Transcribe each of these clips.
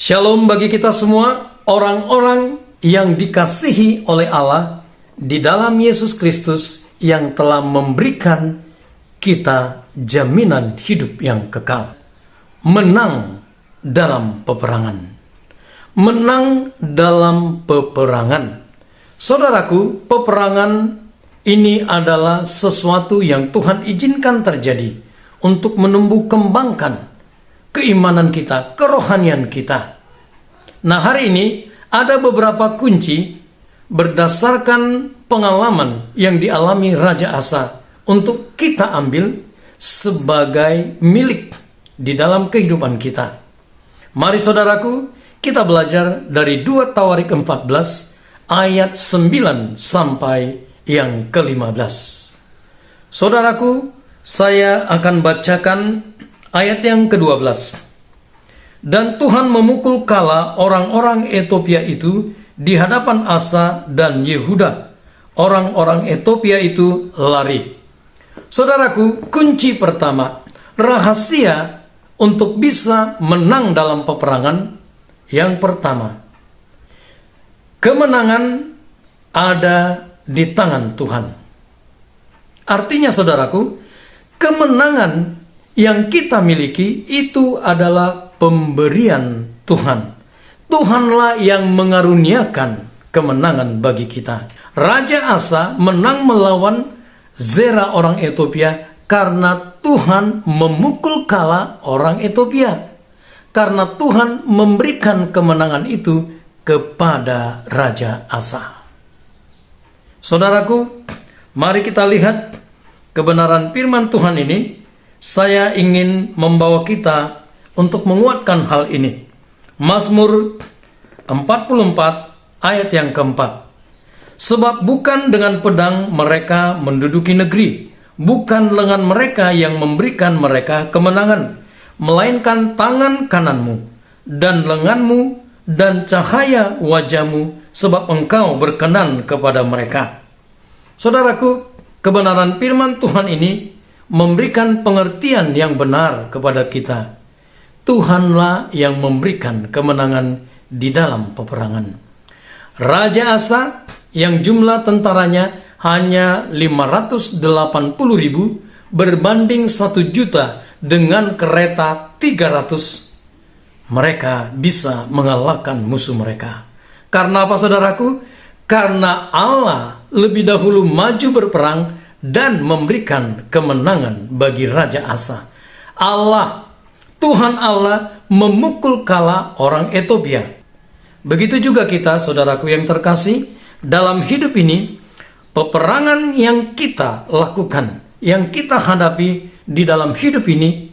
Shalom bagi kita semua, orang-orang yang dikasihi oleh Allah di dalam Yesus Kristus yang telah memberikan kita jaminan hidup yang kekal. Menang dalam peperangan. Menang dalam peperangan. Saudaraku, peperangan ini adalah sesuatu yang Tuhan izinkan terjadi untuk menumbuh kembangkan keimanan kita, kerohanian kita. Nah, hari ini ada beberapa kunci berdasarkan pengalaman yang dialami Raja Asa untuk kita ambil sebagai milik di dalam kehidupan kita. Mari saudaraku, kita belajar dari 2 Tawarik 14 ayat 9 sampai yang ke-15. Saudaraku, saya akan bacakan ayat yang ke-12. Dan Tuhan memukul kala orang-orang Ethiopia itu di hadapan Asa dan Yehuda. Orang-orang Ethiopia itu lari. Saudaraku, kunci pertama, rahasia untuk bisa menang dalam peperangan. Yang pertama, kemenangan ada di tangan Tuhan. Artinya saudaraku, kemenangan yang kita miliki itu adalah pemberian Tuhan. Tuhanlah yang mengaruniakan kemenangan bagi kita. Raja Asa menang melawan Zera orang Ethiopia karena Tuhan memukul kala orang Ethiopia. Karena Tuhan memberikan kemenangan itu kepada Raja Asa. Saudaraku, mari kita lihat kebenaran firman Tuhan ini. Saya ingin membawa kita untuk menguatkan hal ini. Mazmur 44 ayat yang keempat. Sebab bukan dengan pedang mereka menduduki negeri, bukan lengan mereka yang memberikan mereka kemenangan, melainkan tangan kananmu dan lenganmu dan cahaya wajahmu, sebab engkau berkenan kepada mereka. Saudaraku, kebenaran firman Tuhan ini memberikan pengertian yang benar kepada kita. Tuhanlah yang memberikan kemenangan di dalam peperangan. Raja Asa yang jumlah tentaranya hanya 580.000 berbanding 1 juta dengan kereta 300. Mereka bisa mengalahkan musuh mereka. Karena apa saudaraku? Karena Allah lebih dahulu maju berperang dan memberikan kemenangan bagi Raja Asa. Tuhan Allah memukul kala orang Ethiopia. Begitu juga kita, saudaraku yang terkasih, dalam hidup ini, peperangan yang kita lakukan, yang kita hadapi di dalam hidup ini,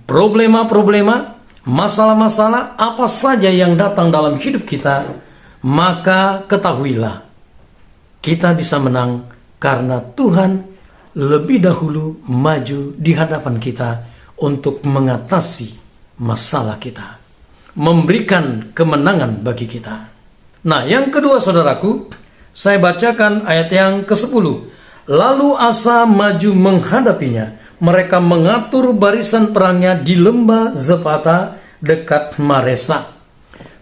problema-problema, masalah-masalah, apa saja yang datang dalam hidup kita, maka ketahuilah, kita bisa menang karena Tuhan lebih dahulu maju di hadapan kita untuk mengatasi masalah kita, memberikan kemenangan bagi kita. Nah, yang kedua saudaraku, saya bacakan ayat yang ke-10. Lalu Asa maju menghadapinya. Mereka mengatur barisan perangnya di lembah Zepata dekat Maresa.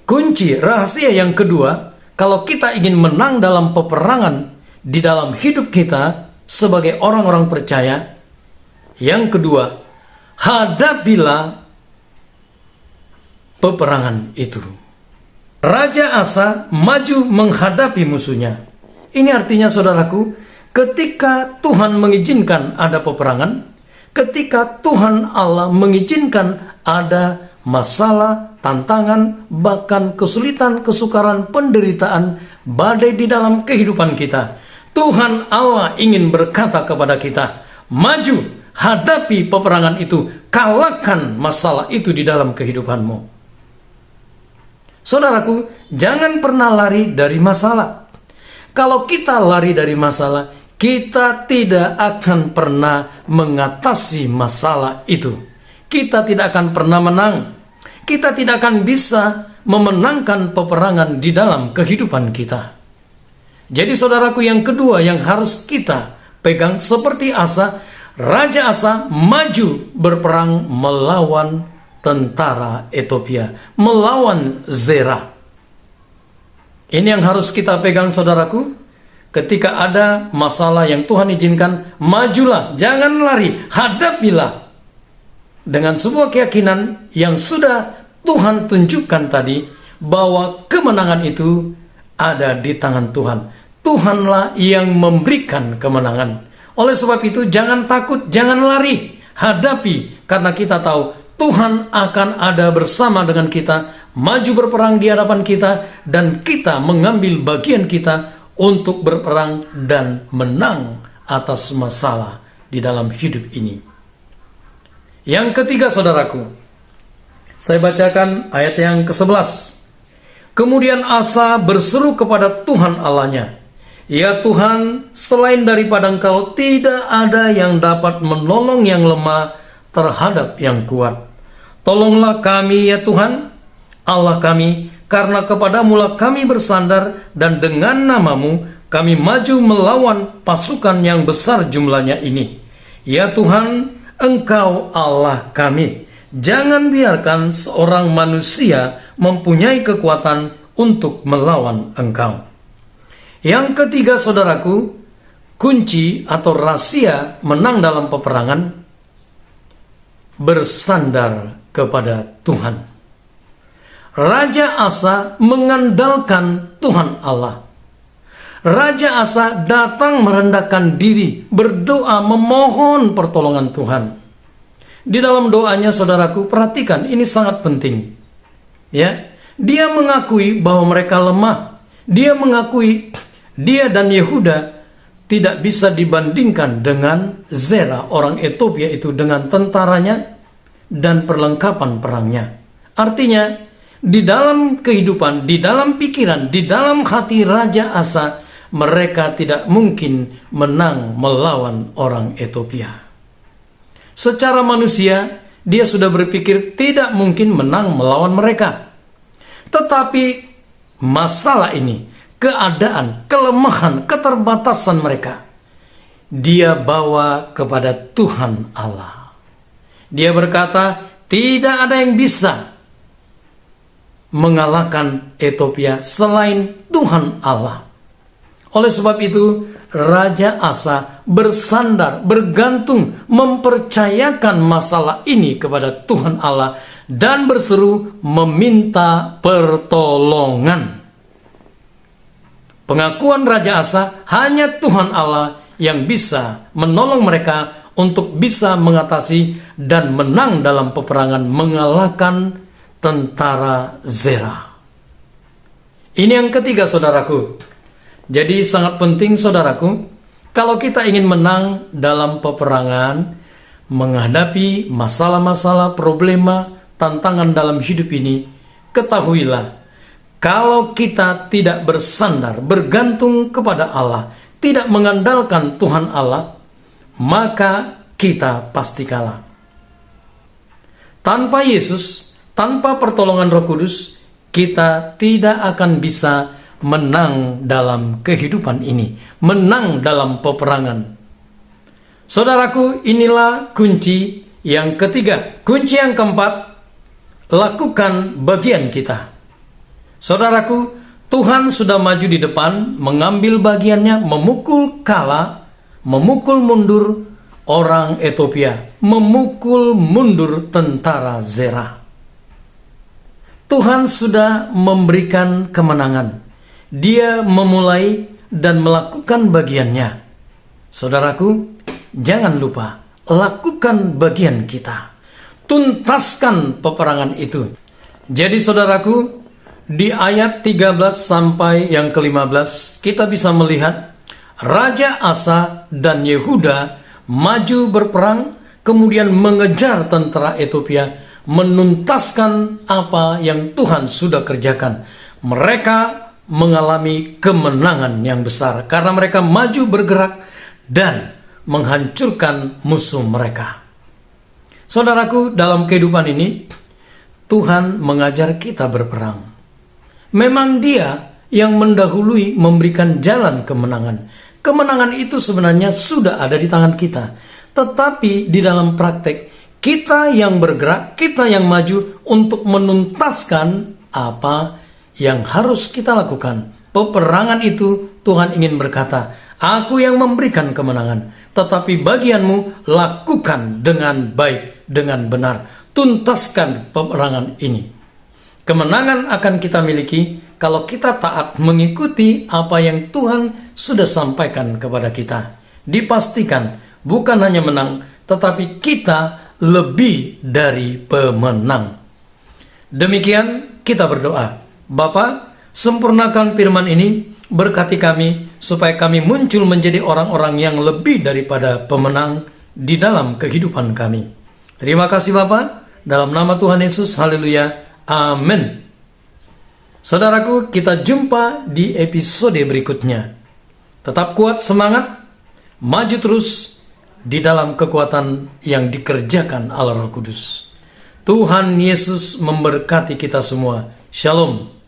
Kunci rahasia yang kedua, kalau kita ingin menang dalam peperangan di dalam hidup kita sebagai orang-orang percaya, yang kedua, hadapilah peperangan itu. Raja Asa maju menghadapi musuhnya. Ini artinya saudaraku, ketika Tuhan mengizinkan ada peperangan, ketika Tuhan Allah mengizinkan ada masalah, tantangan, bahkan kesulitan, kesukaran, penderitaan, badai di dalam kehidupan kita, Tuhan Allah ingin berkata kepada kita, maju, hadapi peperangan itu, kalahkan masalah itu di dalam kehidupanmu. Saudaraku, jangan pernah lari dari masalah. Kalau kita lari dari masalah, kita tidak akan pernah mengatasi masalah itu. Kita tidak akan pernah menang. Kita tidak akan bisa memenangkan peperangan di dalam kehidupan kita. Jadi saudaraku, yang kedua yang harus kita pegang seperti Asa, Raja Asa maju berperang melawan tentara Ethiopia, melawan Zerah. Ini yang harus kita pegang, saudaraku. Ketika ada masalah yang Tuhan izinkan, majulah, jangan lari, hadapilah dengan sebuah keyakinan yang sudah Tuhan tunjukkan tadi, bahwa kemenangan itu ada di tangan Tuhan. Tuhanlah yang memberikan kemenangan. Oleh sebab itu, jangan takut, jangan lari, hadapi, karena kita tahu Tuhan akan ada bersama dengan kita, maju berperang di hadapan kita, dan kita mengambil bagian kita untuk berperang dan menang atas masalah di dalam hidup ini. Yang ketiga, saudaraku, saya bacakan ayat yang ke-11. Kemudian Asa berseru kepada Tuhan Allahnya, "Ya Tuhan, selain daripada Engkau tidak ada yang dapat menolong yang lemah terhadap yang kuat. Tolonglah kami ya Tuhan, Allah kami, karena kepadamulah kami bersandar, dan dengan namamu kami maju melawan pasukan yang besar jumlahnya ini. Ya Tuhan, Engkau Allah kami. Jangan biarkan seorang manusia mempunyai kekuatan untuk melawan Engkau." Yang ketiga, saudaraku, kunci atau rahasia menang dalam peperangan, bersandar kepada Tuhan. Raja Asa mengandalkan Tuhan Allah. Raja Asa datang merendahkan diri, berdoa memohon pertolongan Tuhan. Di dalam doanya, saudaraku, perhatikan, ini sangat penting. Ya, dia mengakui bahwa mereka lemah. Dia mengakui dia dan Yehuda tidak bisa dibandingkan dengan Zerah, orang Ethiopia itu, dengan tentaranya dan perlengkapan perangnya. Artinya, di dalam kehidupan, di dalam pikiran, di dalam hati Raja Asa, mereka tidak mungkin menang melawan orang Ethiopia. Secara manusia, dia sudah berpikir tidak mungkin menang melawan mereka. Tetapi masalah ini, keadaan, kelemahan, keterbatasan mereka, dia bawa kepada Tuhan Allah. Dia berkata, tidak ada yang bisa mengalahkan Ethiopia selain Tuhan Allah. Oleh sebab itu, Raja Asa bersandar, bergantung, mempercayakan masalah ini kepada Tuhan Allah dan berseru meminta pertolongan. Pengakuan Raja Asa, hanya Tuhan Allah yang bisa menolong mereka untuk bisa mengatasi dan menang dalam peperangan, mengalahkan tentara Zerah. Ini yang ketiga, saudaraku. Jadi sangat penting, saudaraku, kalau kita ingin menang dalam peperangan, menghadapi masalah-masalah, problema, tantangan dalam hidup ini, ketahuilah, kalau kita tidak bersandar, bergantung kepada Allah, tidak mengandalkan Tuhan Allah, maka kita pasti kalah. Tanpa Yesus, tanpa pertolongan Roh Kudus, kita tidak akan bisa menang dalam kehidupan ini, menang dalam peperangan. Saudaraku, inilah kunci yang ketiga. Kunci yang keempat, lakukan bagian kita. Saudaraku, Tuhan sudah maju di depan, mengambil bagiannya, memukul kala, memukul mundur orang Ethiopia, memukul mundur tentara Zerah. Tuhan sudah memberikan kemenangan. Dia memulai dan melakukan bagiannya. Saudaraku, jangan lupa, lakukan bagian kita. Tuntaskan peperangan itu. Jadi saudaraku, di ayat 13 sampai yang ke-15, kita bisa melihat Raja Asa dan Yehuda maju berperang, kemudian mengejar tentara Ethiopia, menuntaskan apa yang Tuhan sudah kerjakan. Mereka mengalami kemenangan yang besar karena mereka maju bergerak dan menghancurkan musuh mereka. Saudaraku, dalam kehidupan ini Tuhan mengajar kita berperang. Memang Dia yang mendahului memberikan jalan kemenangan. Kemenangan itu sebenarnya sudah ada di tangan kita. Tetapi di dalam praktek kita yang bergerak, kita yang maju untuk menuntaskan apa yang harus kita lakukan. Peperangan itu Tuhan ingin berkata, aku yang memberikan kemenangan, tetapi bagianmu lakukan dengan baik, dengan benar. Tuntaskan peperangan ini. Kemenangan akan kita miliki kalau kita taat mengikuti apa yang Tuhan sudah sampaikan kepada kita. Dipastikan bukan hanya menang, tetapi kita lebih dari pemenang. Demikian kita berdoa. Bapa, sempurnakan firman ini, berkati kami supaya kami muncul menjadi orang-orang yang lebih daripada pemenang di dalam kehidupan kami. Terima kasih Bapa, dalam nama Tuhan Yesus, haleluya, amin. Saudaraku, kita jumpa di episode berikutnya. Tetap kuat semangat, maju terus di dalam kekuatan yang dikerjakan Allah Roh Kudus. Tuhan Yesus memberkati kita semua. Shalom.